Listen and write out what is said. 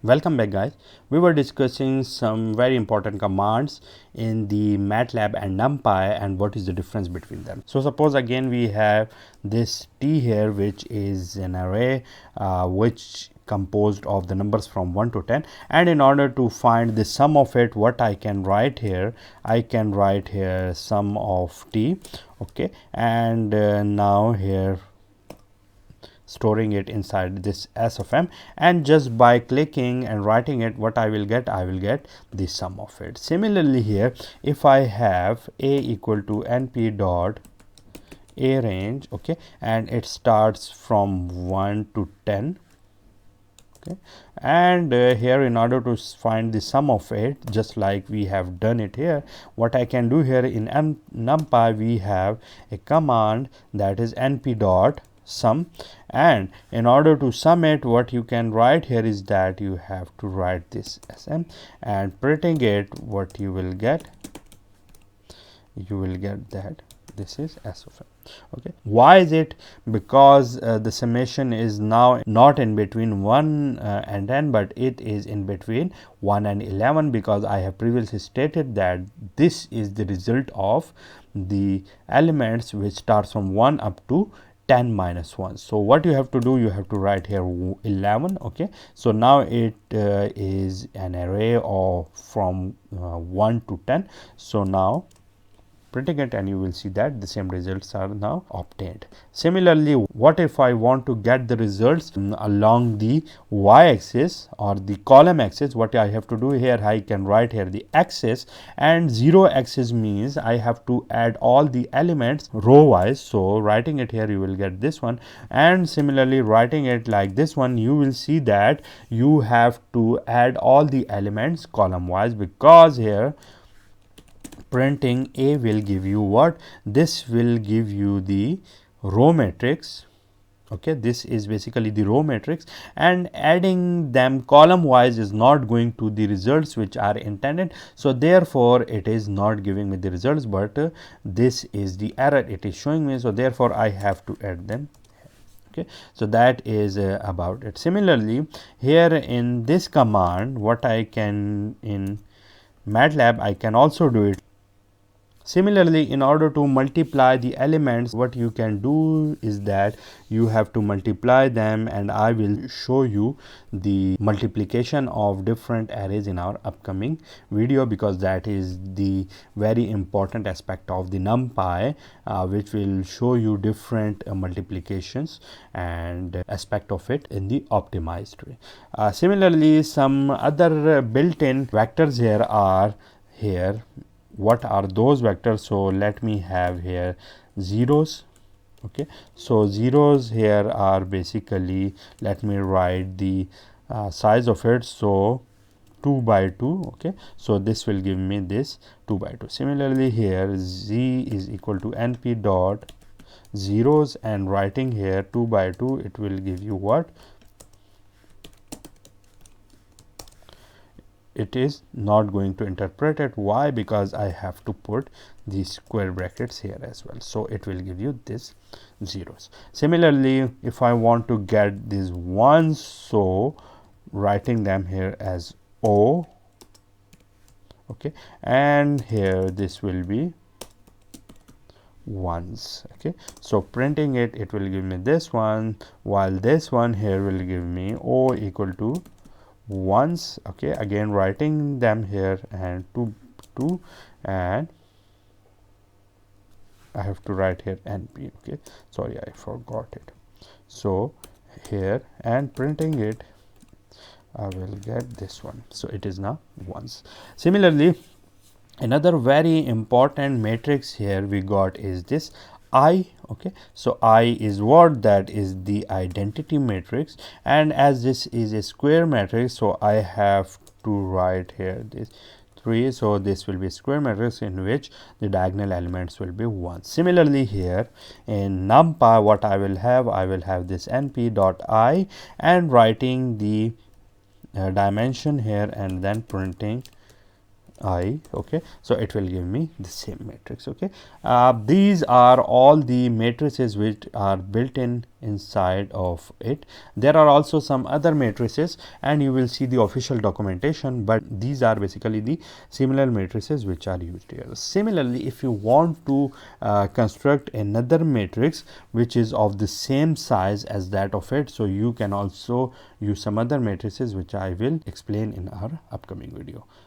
Welcome back, guys. We were discussing some very important commands in the MATLAB and NumPy and what is the difference between them. So suppose again we have this T here, which is an array which composed of the numbers from 1 to 10, and in order to find the sum of it, what I can write here, I can write here sum of T, okay, and now here storing it inside this S of m, and just by clicking and writing it, what I will get the sum of it. Similarly here, if I have a equal to np dot a range, okay, and it starts from 1 to 10, okay, and here in order to find the sum of it, just like we have done it here, what I can do here in NumPy, we have a command that is np dot sum, and in order to sum it, what you can write here is that you have to write this sm, and printing it, what you will get that this is s of m. Okay, why is it? Because the summation is now not in between 1 and 10, but it is in between 1 and 11, because I have previously stated that this is the result of the elements which starts from 1 up to 10 minus 1. So what you have to do, you have to write here 11. Okay, so now it is an array of from 1 to 10. So now printing it, and you will see that the same results are now obtained. Similarly, what if I want to get the results along the y-axis or the column axis? What I have to do here, I can write here the axis, and 0 axis means I have to add all the elements row wise. So writing it here, you will get this one, and similarly writing it like this one, you will see that you have to add all the elements column wise, because here printing a will give you what? This will give you the row matrix. Okay, this is basically the row matrix, and adding them column wise is not going to the results which are intended. So therefore it is not giving me the results, but this is the error it is showing me. So therefore I have to add them. Okay, so that is about it. Similarly, here in this command, what I can in MATLAB, I can also do it. Similarly, in order to multiply the elements, what you can do is that you have to multiply them, and I will show you the multiplication of different arrays in our upcoming video, because that is the very important aspect of the NumPy, which will show you different multiplications and aspect of it in the optimized way. Similarly, some other built-in vectors here are here. What are those vectors? So let me have here zeros. Okay, so zeros here are basically, let me write the size of it. So 2 by 2. Okay, so this will give me this 2 by 2. Similarly here, z is equal to np dot zeros, and writing here 2 by 2, it will give you what? It is not going to interpret it. Why? Because I have to put the square brackets here as well. So it will give you this zeros. Similarly, if I want to get these ones, so writing them here as O, okay, and here this will be ones. Okay, so printing it, it will give me this one, while this one here will give me O equal to ones. Okay, again writing them here, and 2, and I have to write here np. Okay, sorry, I forgot it. So here, and printing it, I will get this one. So it is now ones. Similarly, another very important matrix here we got is this I. Okay, so I is what? That is the identity matrix, and as this is a square matrix, so I have to write here this 3. So this will be square matrix in which the diagonal elements will be 1. Similarly here in NumPy, what I will have this np dot I, and writing the dimension here, and then printing I. Okay, so it will give me the same matrix. Okay, these are all the matrices which are built in inside of it. There are also some other matrices and you will see the official documentation, but these are basically the similar matrices which are used here. Similarly, if you want to construct another matrix which is of the same size as that of it, so you can also use some other matrices which I will explain in our upcoming video.